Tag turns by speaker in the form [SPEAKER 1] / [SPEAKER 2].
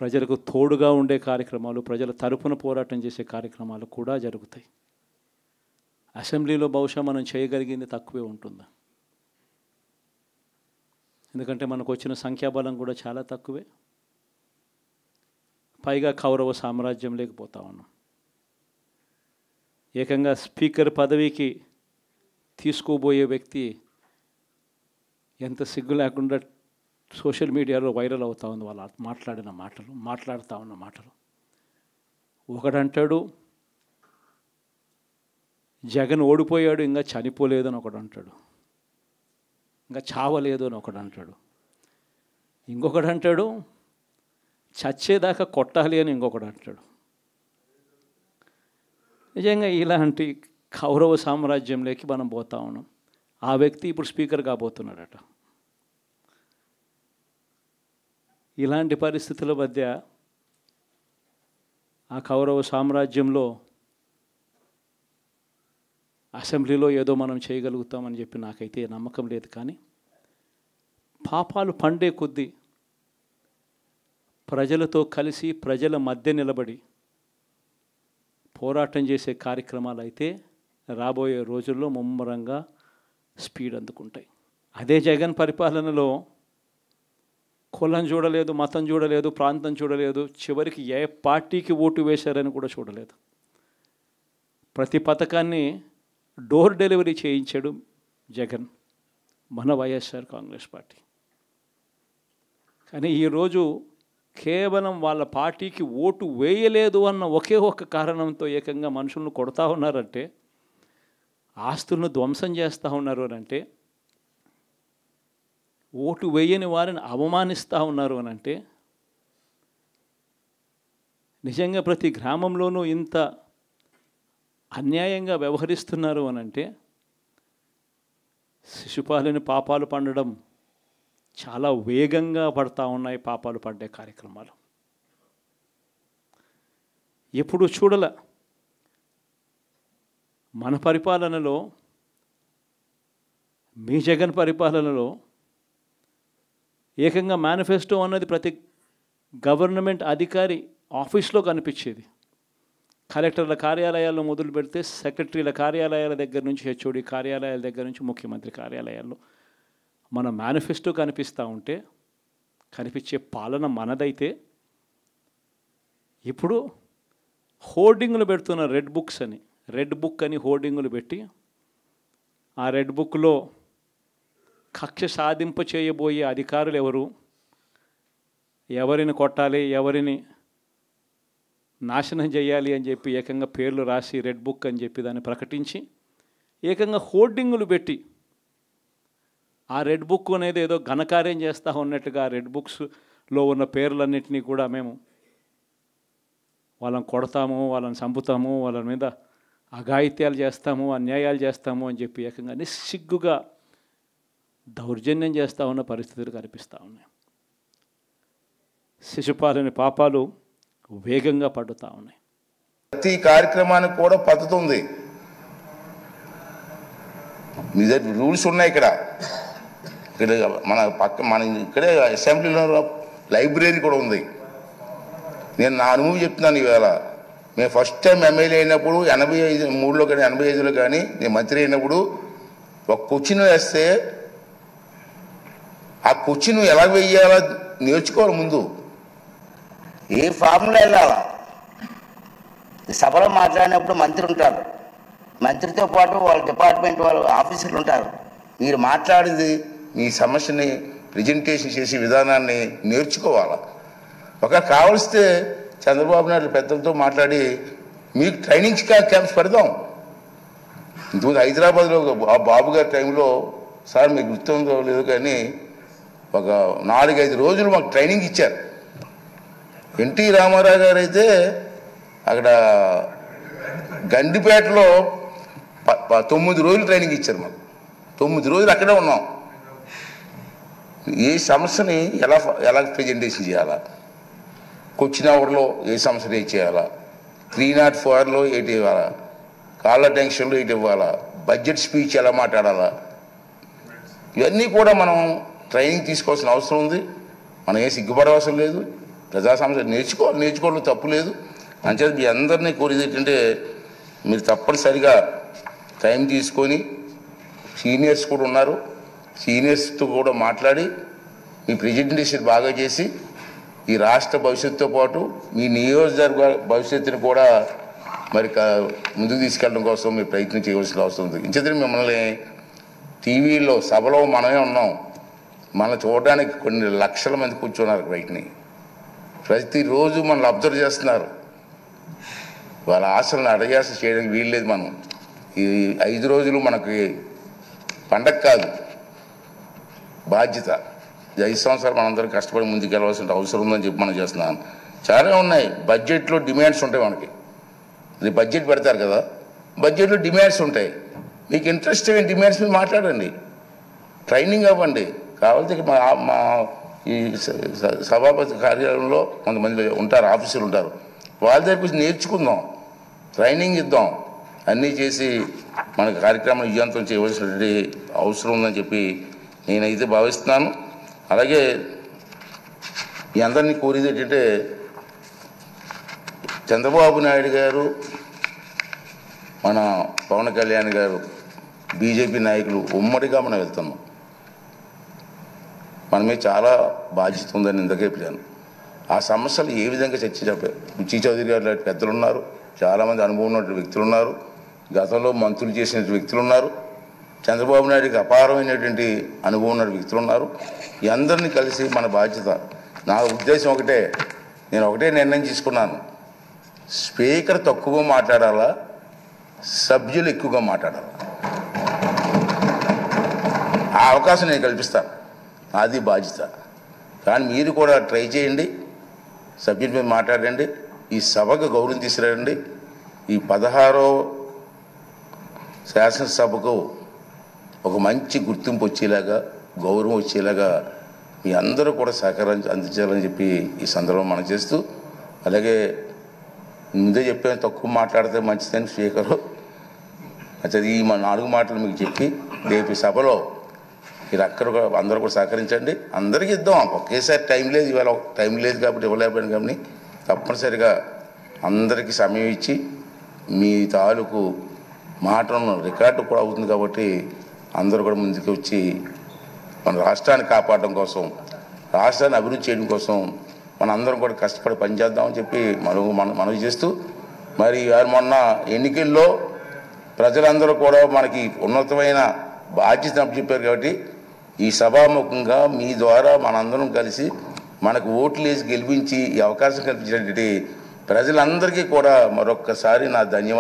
[SPEAKER 1] ప్రజలకు తోడుగా ఉండే కార్యక్రమాలు, ప్రజల తరపున పోరాటం చేసే కార్యక్రమాలు కూడా జరుగుతాయి. అసెంబ్లీలో బహుశా మనం చేయగలిగింది తక్కువే ఉంటుంది. ఎందుకంటే మనకు వచ్చిన సంఖ్యాబలం కూడా చాలా తక్కువే. పైగా కౌరవ సామ్రాజ్యం లేకపోతా ఉన్నాం. ఏకంగా స్పీకర్ పదవికి తీసుకోబోయే వ్యక్తి ఎంత సిగ్గు లేకుండా సోషల్ మీడియాలో వైరల్ అవుతా ఉంది. వాళ్ళు మాట్లాడుతూ ఉన్న మాటలు. ఒకడంటాడు జగన్ ఓడిపోయాడు, ఇంకా చనిపోలేదు అని ఒకడు అంటాడు. ఇంకా చావలేదు అని ఒకడు అంటాడు. ఇంకొకడు అంటాడు చచ్చేదాకా కొట్టాలి అని ఇంకొకడు అంటాడు. నిజంగా ఇలాంటి కౌరవ సామ్రాజ్యంలోకి మనం పోతా ఉన్నాం. ఆ వ్యక్తి ఇప్పుడు స్పీకర్ కాబోతున్నాడట. ఇలాంటి పరిస్థితుల మధ్య ఆ కౌరవ సామ్రాజ్యంలో అసెంబ్లీలో ఏదో మనం చేయగలుగుతామని చెప్పి నాకైతే నమ్మకం లేదు. కానీ పాపాలు పండే కొద్దీ ప్రజలతో కలిసి ప్రజల మధ్య నిలబడి పోరాటం చేసే కార్యక్రమాలు అయితే రాబోయే రోజుల్లో ముమ్మరంగా స్పీడ్ అందుకుంటాయి. అదే జగన్ పరిపాలనలో కులం చూడలేదు, మతం చూడలేదు, ప్రాంతం చూడలేదు, చివరికి ఏ పార్టీకి ఓటు వేశారని కూడా చూడలేదు. ప్రతి పథకాన్ని డోర్ డెలివరీ చేయించాడు జగన్, మన వైఎస్ఆర్ కాంగ్రెస్ పార్టీ. కానీ ఈరోజు కేవలం వాళ్ళ పార్టీకి ఓటు వేయలేదు అన్న ఒకే ఒక్క కారణంతో ఏకంగా మనుషులను కొడతా ఉన్నారంటే, ఆస్తులను ధ్వంసం చేస్తూ ఉన్నారు అని అంటే, ఓటు వేయని వారిని అవమానిస్తూ ఉన్నారు అని అంటే, నిజంగా ప్రతి గ్రామంలోనూ ఇంత అన్యాయంగా వ్యవహరిస్తున్నారు అని అంటే, శిశుపాలని పాపాలు పండడం చాలా వేగంగా పడతా ఉన్నాయి. పాపాలు పడ్డే కార్యక్రమాలు ఎప్పుడు చూడల. మన పరిపాలనలో, మీ జగన్ పరిపాలనలో ఏకంగా మేనిఫెస్టో అన్నది ప్రతి గవర్నమెంట్ అధికారి ఆఫీస్లో కనిపించేది. కలెక్టర్ల కార్యాలయాల్లో మొదలు పెడితే సెక్రటరీల కార్యాలయాల దగ్గర నుంచి, హెచ్ఓడి కార్యాలయాల దగ్గర నుంచి ముఖ్యమంత్రి కార్యాలయాల్లో మన మేనిఫెస్టో కనిపిస్తూ ఉంటే, కనిపించే పాలన మనదైతే, ఇప్పుడు హోర్డింగులు పెడుతున్న రెడ్ బుక్ అని హోర్డింగులు పెట్టి, ఆ రెడ్ బుక్లో కక్ష సాధింప చేయబోయే అధికారులు ఎవరు, ఎవరిని కొట్టాలి, ఎవరిని నాశనం చేయాలి అని చెప్పి ఏకంగా పేర్లు రాసి రెడ్ బుక్ అని చెప్పి దాన్ని ప్రకటించి ఏకంగా హోర్డింగులు పెట్టి, ఆ రెడ్ బుక్ అనేది ఏదో ఘనకార్యం చేస్తూ ఉన్నట్టుగా రెడ్ బుక్స్లో ఉన్న పేర్లన్నింటినీ కూడా మేము వాళ్ళని కొడతాము, వాళ్ళని చంపుతాము, వాళ్ళ మీద అఘాయిత్యాలు చేస్తాము, అన్యాయాలు చేస్తాము అని చెప్పి ఏకంగా నిస్సిగ్గుగా దౌర్జన్యం చేస్తూ ఉన్న పరిస్థితులు కనిపిస్తూ ఉన్నాయి. శిశుపాలని పాపాలు వేగంగా పడుతూ ఉన్నాయి.
[SPEAKER 2] ప్రతి కార్యక్రమానికి కూడా పద్ధతి ఉంది, మీ దగ్గర రూల్స్ ఉన్నాయి. ఇక్కడ మన ఇక్కడే అసెంబ్లీలో లైబ్రరీ కూడా ఉంది. నేను నా అనుభవం చెప్తున్నాను. ఈవేళ మేము ఫస్ట్ టైం ఎమ్మెల్యే అయినప్పుడు 83లో కానీ 85లో కానీ నేను మంత్రి అయినప్పుడు ఒక క్వశ్చన్ వేస్తే ఆ క్వశ్చన్ ఎలా వెయ్యాలో నేర్చుకోవాలి. ముందు
[SPEAKER 3] ఏ ఫార్ములా వెళ్ళాలా. సభలో మాట్లాడినప్పుడు మంత్రి ఉంటారు, మంత్రితో పాటు వాళ్ళ డిపార్ట్మెంట్ వాళ్ళ ఆఫీసర్లు ఉంటారు.
[SPEAKER 2] మీరు మాట్లాడింది మీ సమస్యని ప్రజెంటేషన్ చేసే విధానాన్ని నేర్చుకోవాలి. ఒక కావలిస్తే చంద్రబాబు నాయుడు పెద్దలతో మాట్లాడి మీకు ట్రైనింగ్ క్యాంప్స్ పెడదాం. ఇంతకుముందు హైదరాబాద్లో బాబు గారి టైంలో, సార్ మీకు గుర్తుందో లేదో కానీ, ఒక 4-5 రోజులు మాకు ట్రైనింగ్ ఇచ్చారు. ఎన్టీ రామారావు గారు అయితే అక్కడ గండిపేటలో 9 రోజులు ట్రైనింగ్ ఇచ్చారు మాకు. 9 రోజులు అక్కడే ఉన్నాం. ఏ సమస్యని ఎలా ప్రజెంటేషన్ చేయాలా, క్వశ్చన్ అవర్లో ఏ సమస్యని చేయాలా, 304లో ఏంటి ఇవ్వాలా, కాళ్ళ టెన్షన్లో ఏంటి ఇవ్వాలా, బడ్జెట్ స్పీచ్ ఎలా మాట్లాడాలా, ఇవన్నీ కూడా మనం ట్రైనింగ్ తీసుకోవాల్సిన అవసరం ఉంది. మనం ఏ సిగ్గుపడవలసిన లేదు. ప్రజా సమస్య నేర్చుకోవడం తప్పు లేదు. అంచేత మీ అందరినీ కోరేది ఏంటంటే మీరు తప్పనిసరిగా టైం తీసుకొని సీనియర్స్ కూడా ఉన్నారు, సీనియర్స్తో కూడా మాట్లాడి మీ ప్రెజెంటేషన్ బాగా చేసి ఈ రాష్ట్ర భవిష్యత్తుతో పాటు మీ నియోజకవర్గ భవిష్యత్తుని కూడా మరి ముందుకు తీసుకెళ్ళడం కోసం మీరు ప్రయత్నం చేయవలసిన అవసరం ఉంది. ఇంచేత మిమ్మల్ని టీవీలో సభలో మనమే ఉన్నాం, మనల్ని చూడడానికి కొన్ని లక్షల మంది కూర్చున్నారు బయటని. ప్రతిరోజు మనల్ని అబ్జర్వ్ చేస్తున్నారు. వాళ్ళ ఆశలను అడగాస చేయడానికి వీల్లేదు. మనం ఈ 5 రోజులు మనకి పండగ కాదు, బాధ్యత. 5 సంవత్సరాలు మనందరం కష్టపడి ముందుకు వెళ్ళవలసిన అవసరం ఉందని చెప్పి మనం చేస్తున్నాను. చాలా ఉన్నాయి. బడ్జెట్లో డిమాండ్స్ ఉంటాయి. మనకి బడ్జెట్ పెడతారు కదా, బడ్జెట్లో డిమాండ్స్ ఉంటాయి. మీకు ఇంట్రెస్ట్ అయిన డిమాండ్స్ మీద మాట్లాడండి, ట్రైనింగ్ అవ్వండి. కావాలంటే మా ఈ సభాపతి కార్యాలయంలో కొంతమంది ఉంటారు, ఆఫీసులు ఉంటారు, వాళ్ళ దగ్గర కొంచెం నేర్చుకుందాం, ట్రైనింగ్ ఇద్దాం. అన్నీ చేసి మన కార్యక్రమం విజయవంతం చేయవలసినటువంటి అవసరం ఉందని చెప్పి నేనైతే భావిస్తున్నాను. అలాగే మీ అందరినీ కోరేది ఏంటంటే చంద్రబాబు నాయుడు గారు, మన పవన్ కళ్యాణ్ గారు, బీజేపీ నాయకులు ఉమ్మడిగా మనం వెళ్తున్నాం. మన మీద చాలా బాధ్యత ఉందని ఇందుకే చెప్పాను. ఆ సమస్యలు ఏ విధంగా చర్చించారు. బుచ్చి చౌదరి గారు లాంటి పెద్దలు ఉన్నారు, చాలామంది అనుభవం ఉన్న వ్యక్తులు ఉన్నారు, గతంలో మంత్రులు చేసిన వ్యక్తులు ఉన్నారు, చంద్రబాబు నాయుడికి అపారమైనటువంటి అనుభవం ఉన్న వ్యక్తులు ఉన్నారు. ఈ అందరినీ కలిసి మన బాధ్యత. నా ఉద్దేశం ఒకటే, నేను ఒకటే నిర్ణయం తీసుకున్నాను. స్పీకర్ తక్కువగా మాట్లాడాలా, సభ్యులు ఎక్కువగా మాట్లాడాలా, ఆ అవకాశం నేను కల్పిస్తాను. అది బాధ్యత. కానీ మీరు కూడా ట్రై చేయండి, సభ్యుల మీద మాట్లాడండి, ఈ సభకు గౌరవం తీసుకురండి. ఈ 16వ శాసనసభకు ఒక మంచి గుర్తింపు వచ్చేలాగా, గౌరవం వచ్చేలాగా మీ అందరూ కూడా సహకారం అందించాలని చెప్పి ఈ సందర్భం మనం చేస్తూ, అలాగే ముందే చెప్పాను తక్కువ మాట్లాడితే మంచిదని స్పీకరు. అసలు ఈ 4 మాటలు మీకు చెప్పి రేపు సభలో మీరు అందరూ కూడా సహకరించండి. అందరికీ ఇద్దాం. ఒకేసారి టైం లేదు, ఇవాళ టైం లేదు కాబట్టి ఇవ్వలేకపోయాను. కానీ తప్పనిసరిగా అందరికీ సమయం ఇచ్చి మీ తాలూకు మాటలను రికార్డు కూడా అవుతుంది కాబట్టి అందరూ కూడా ముందుకు వచ్చి మన రాష్ట్రాన్ని కాపాడడం కోసం, రాష్ట్రాన్ని అభివృద్ధి చేయడం కోసం మనందరం కూడా కష్టపడి పనిచేద్దామని చెప్పి మనవి చేస్తూ, మరి మొన్న ఎన్నికల్లో ప్రజలందరూ కూడా మనకి ఉన్నతమైన బాధ్యత చెప్పారు కాబట్టి ఈ సభాముఖంగా మీ ద్వారా మనందరం కలిసి మనకు ఓట్లు వేసి గెలిపించి ఈ అవకాశం కల్పించినటువంటి ప్రజలందరికీ కూడా మరొక్కసారి నా ధన్యవాదాలు.